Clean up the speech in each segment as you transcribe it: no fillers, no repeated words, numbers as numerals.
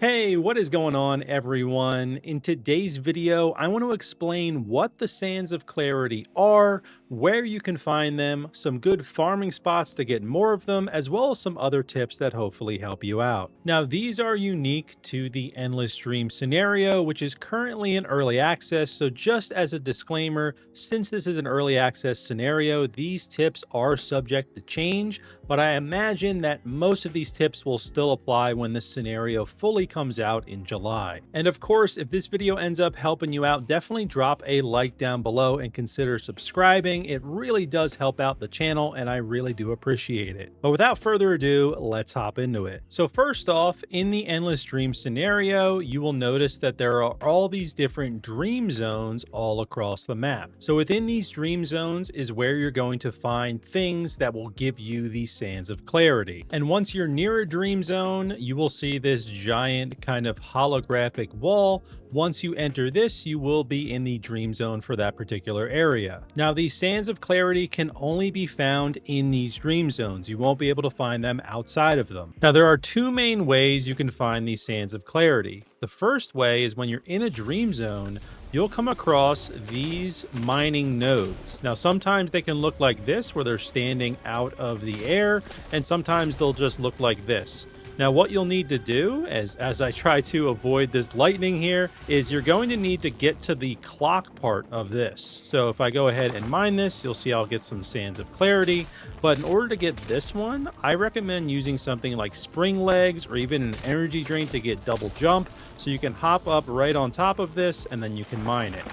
Hey, what is going on, everyone? In today's video, I want to explain what the Sands of Clarity are, where you can find them, some good farming spots to get more of them, as well as some other tips that hopefully help you out. Now, these are unique to the Endless Dream scenario, which is currently in early access. So just as a disclaimer, since this is an early access scenario, these tips are subject to change, but I imagine that most of these tips will still apply when the scenario fully comes out in July. And of course, if this video ends up helping you out, definitely drop a like down below and consider subscribing. It really does help out the channel and I really do appreciate it. But without further ado, let's hop into it. So first off, in the Endless Dream scenario, you will notice that there are all these different dream zones all across the map. So within these dream zones is where you're going to find things that will give you the Sands of Clarity. And once you're near a dream zone, you will see this giant kind of holographic wall. Once you enter this, you will be in the dream zone for that particular area. Now, these Sands of Clarity can only be found in these dream zones. You won't be able to find them outside of them. Now, there are two main ways you can find these Sands of Clarity. The first way is when you're in a dream zone, you'll come across these mining nodes. Now, sometimes they can look like this, where they're standing out of the air, and sometimes they'll just look like this. Now, what you'll need to do, as I try to avoid this lightning here, is you're going to need to get to the clock part of this. So if I go ahead and mine this, you'll see I'll get some Sands of Clarity. But in order to get this one, I recommend using something like spring legs or even an energy drink to get double jump. So you can hop up right on top of this and then you can mine it.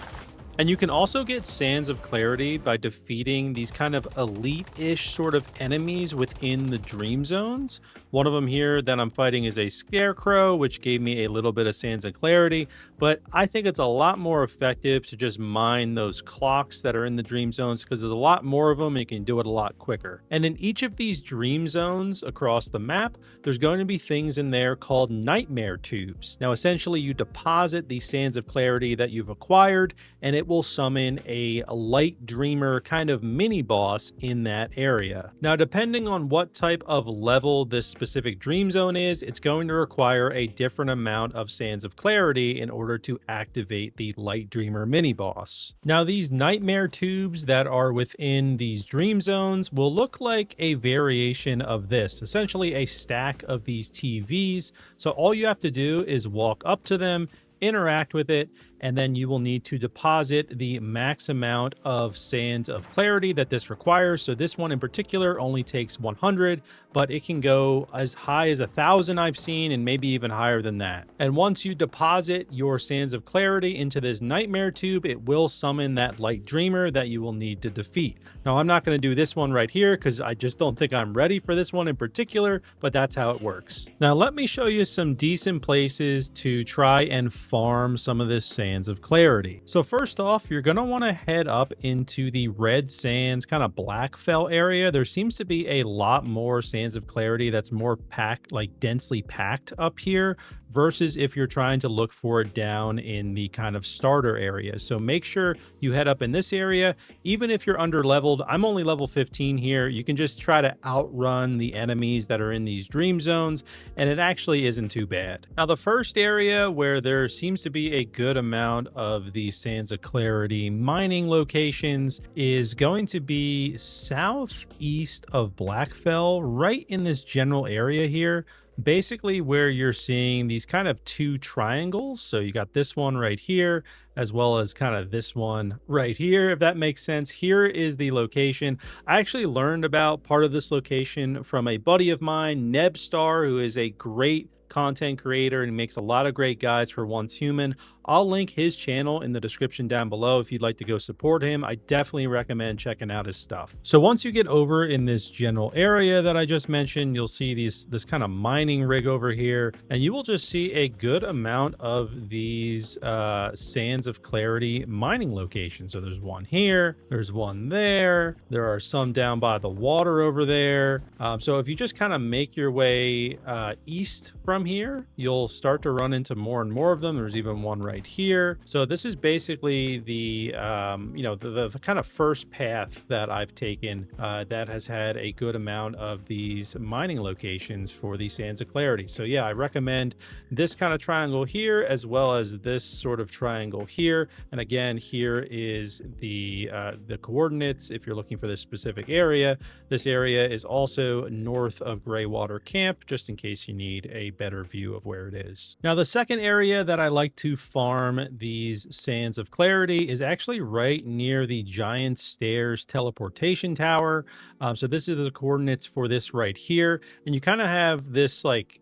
And you can also get Sands of Clarity by defeating these kind of elite-ish sort of enemies within the dream zones. One of them here that I'm fighting is a scarecrow, which gave me a little bit of Sands of Clarity, but I think it's a lot more effective to just mine those clocks that are in the dream zones because there's a lot more of them and you can do it a lot quicker. And in each of these dream zones across the map, there's going to be things in there called nightmare tubes. Now, essentially, you deposit these Sands of Clarity that you've acquired, and it will summon a light dreamer kind of mini boss in that area. Now, depending on what type of level this specific dream zone is, it's going to require a different amount of Sands of Clarity in order to activate the light dreamer mini boss. Now, these nightmare tubes that are within these dream zones will look like a variation of this, essentially a stack of these TVs. So all you have to do is walk up to them, interact with it, and then you will need to deposit the max amount of Sands of Clarity that this requires. So this one in particular only takes 100, but it can go as high as 1,000 I've seen, and maybe even higher than that. And once you deposit your Sands of Clarity into this nightmare tube, it will summon that light dreamer that you will need to defeat. Now, I'm not going to do this one right here because I just don't think I'm ready for this one in particular, but that's how it works. Now, let me show you some decent places to try and farm some of this Sands of Clarity. So first off, you're going to want to head up into the Red Sands kind of Blackfell area. There seems to be a lot more Sands of Clarity that's more packed, like densely packed up here, versus if you're trying to look for it down in the kind of starter area. So make sure you head up in this area. Even if you're under leveled, I'm only level 15 here, you can just try to outrun the enemies that are in these dream zones, and it actually isn't too bad. Now, the first area where there seems to be a good amount of the Sands of Clarity mining locations is going to be southeast of Blackfell, right in this general area here. Basically where you're seeing these kind of two triangles. So you got this one right here, as well as kind of this one right here, if that makes sense. Here is the location. I actually learned about part of this location from a buddy of mine, Nebstar, who is a great content creator and makes a lot of great guides for Once Human. I'll link his channel in the description down below if you'd like to go support him. I definitely recommend checking out his stuff. So once you get over in this general area that I just mentioned, you'll see this kind of mining rig over here, and you will just see a good amount of these Sands of Clarity mining locations. So there's one here, there's one there, there are some down by the water over there. So if you just kind of make your way east from here, you'll start to run into more and more of them. There's even one right right here. So this is basically the the kind of first path that I've taken that has had a good amount of these mining locations for the Sands of Clarity. So yeah, I recommend this kind of triangle here, as well as this sort of triangle here. And again, here is the coordinates if you're looking for this specific area. This area is also north of Greywater Camp, just in case you need a better view of where it is. Now, the second area that I like to farm these Sands of Clarity is actually right near the Giant Stairs teleportation tower. So this is the coordinates for this right here. And you kind of have this like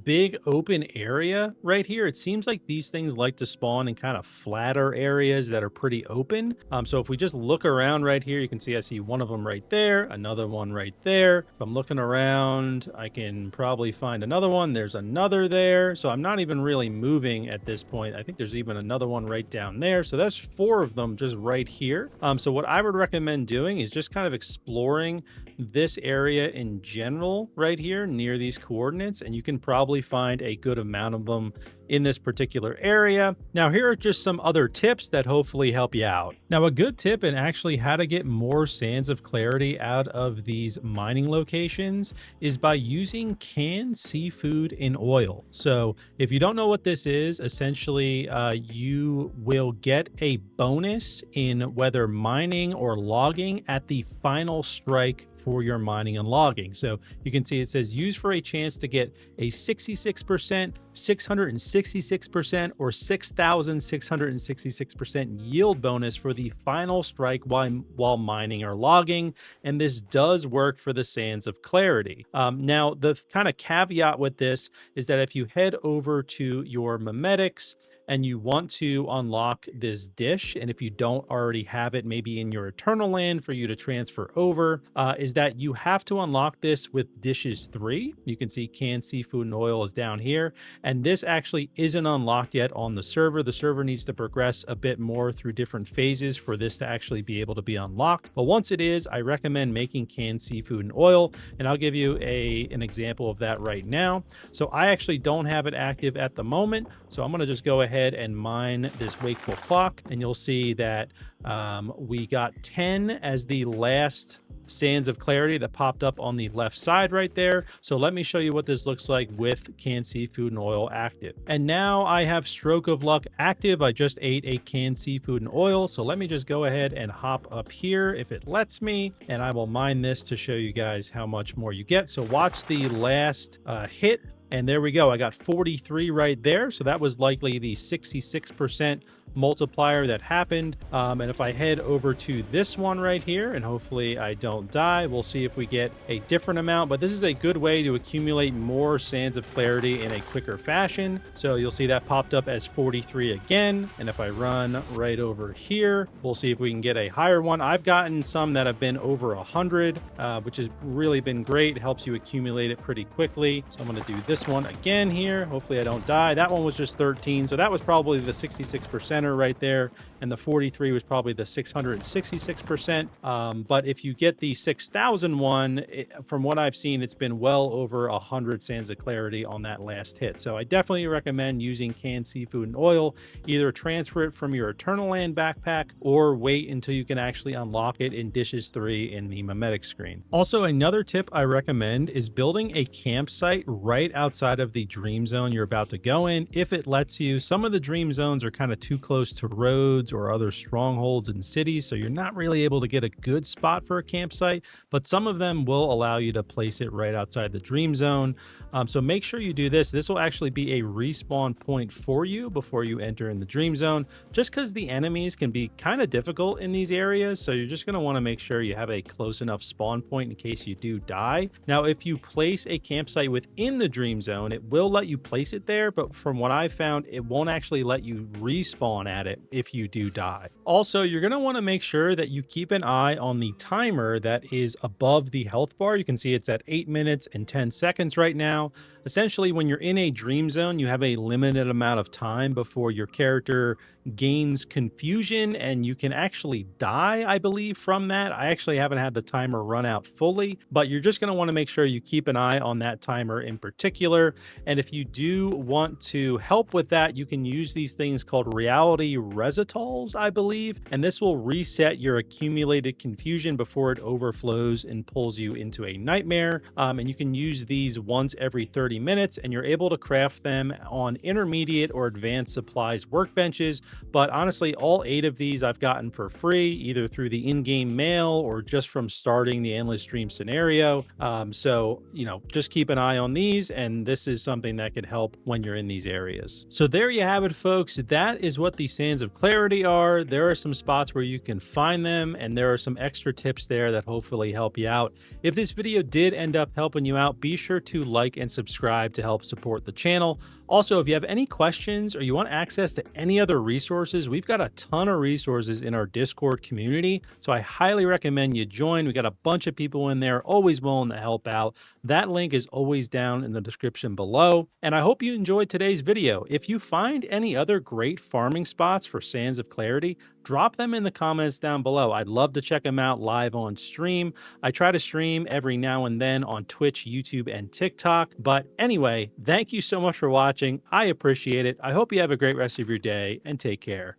big open area right here. It seems like these things like to spawn in kind of flatter areas that are pretty open. So if we just look around right here, you can see I see one of them right there, another one right there. If I'm looking around, I can probably find another one. There's another there. So I'm not even really moving at this point. I think there's even another one right down there. So that's 4 of them just right here. So what I would recommend doing is just kind of exploring this area in general right here near these coordinates, and you can probably find a good amount of them in this particular area. Now, here are just some other tips that hopefully help you out. Now, a good tip and actually how to get more Sands of Clarity out of these mining locations is by using canned seafood in oil. So if you don't know what this is, essentially you will get a bonus in whether mining or logging at the final strike for your mining and logging. So you can see it says use for a chance to get a 66%, 666%, or 6,666% yield bonus for the final strike while mining or logging. And this does work for the Sands of Clarity. Now, the kind of caveat with this is that if you head over to your memetics and you want to unlock this dish, and if you don't already have it maybe in your Eternal Land for you to transfer over, is that you have to unlock this with dishes 3. You can see canned seafood and oil is down here, and this actually isn't unlocked yet on the server. The server needs to progress a bit more through different phases for this to actually be able to be unlocked. But once it is, I recommend making canned seafood and oil, and I'll give you an example of that right now. So I actually don't have it active at the moment, so I'm going to just go ahead and mine this wakeful clock, and you'll see that we got 10 as the last Sands of Clarity that popped up on the left side right there. So let me show you what this looks like with canned seafood and oil active. And now I have Stroke of Luck active. I just ate a canned seafood and oil. So let me just go ahead and hop up here if it lets me, and I will mine this to show you guys how much more you get. So watch the last hit. And there we go. I got 43 right there. So that was likely the 66% multiplier that happened. And if I head over to this one right here, and hopefully I don't die, we'll see if we get a different amount. But this is a good way to accumulate more Sands of Clarity in a quicker fashion. So you'll see that popped up as 43 again. And if I run right over here, we'll see if we can get a higher one. I've gotten some that have been over 100, which has really been great. It helps you accumulate it pretty quickly. So I'm going to do this one again here. Hopefully I don't die. That one was just 13. So that was probably the 66% right there, and the 43 was probably the 666%. But if you get the 6,000 one, from what I've seen, it's been well over 100 Sands of Clarity on that last hit. So I definitely recommend using canned seafood and oil. Either transfer it from your Eternal Land backpack or wait until you can actually unlock it in dishes 3 in the memetic screen. Also, another tip I recommend is building a campsite right outside of the dream zone you're about to go in, if it lets you. Some of the dream zones are kind of too close to roads or other strongholds in cities, so you're not really able to get a good spot for a campsite, but some of them will allow you to place it right outside the dream zone. So make sure you do this. This will actually be a respawn point for you before you enter in the dream zone, just because the enemies can be kind of difficult in these areas. So you're just going to want to make sure you have a close enough spawn point in case you do die. Now, if you place a campsite within the dream zone, it will let you place it there, but from what I've found, it won't actually let you respawn at it if you do die. Also, you're going to want to make sure that you keep an eye on the timer that is above the health bar. You can see it's at 8 minutes and 10 seconds right now. Essentially, when you're in a dream zone, you have a limited amount of time before your character gains confusion and you can actually die, I believe, from that. I actually haven't had the timer run out fully, but you're just going to want to make sure you keep an eye on that timer in particular. And if you do want to help with that, you can use these things called reality resitols, I believe, and this will reset your accumulated confusion before it overflows and pulls you into a nightmare. And you can use these once every 30 minutes, and you're able to craft them on intermediate or advanced supplies workbenches. But honestly, all 8 of these I've gotten for free, either through the in-game mail or just from starting the endless dream scenario. So, just keep an eye on these, and this is something that could help when you're in these areas. So there you have it, folks. That is what the Sands of Clarity are. There are some spots where you can find them, and there are some extra tips there that hopefully help you out. If this video did end up helping you out, be sure to like and subscribe to help support the channel. Also, if you have any questions or you want access to any other resources, we've got a ton of resources in our Discord community, so I highly recommend you join. We got a bunch of people in there, always willing to help out. That link is always down in the description below. And I hope you enjoyed today's video. If you find any other great farming spots for Sands of Clarity, drop them in the comments down below. I'd love to check them out live on stream. I try to stream every now and then on Twitch, YouTube, and TikTok. But anyway, thank you so much for watching. I appreciate it. I hope you have a great rest of your day and take care.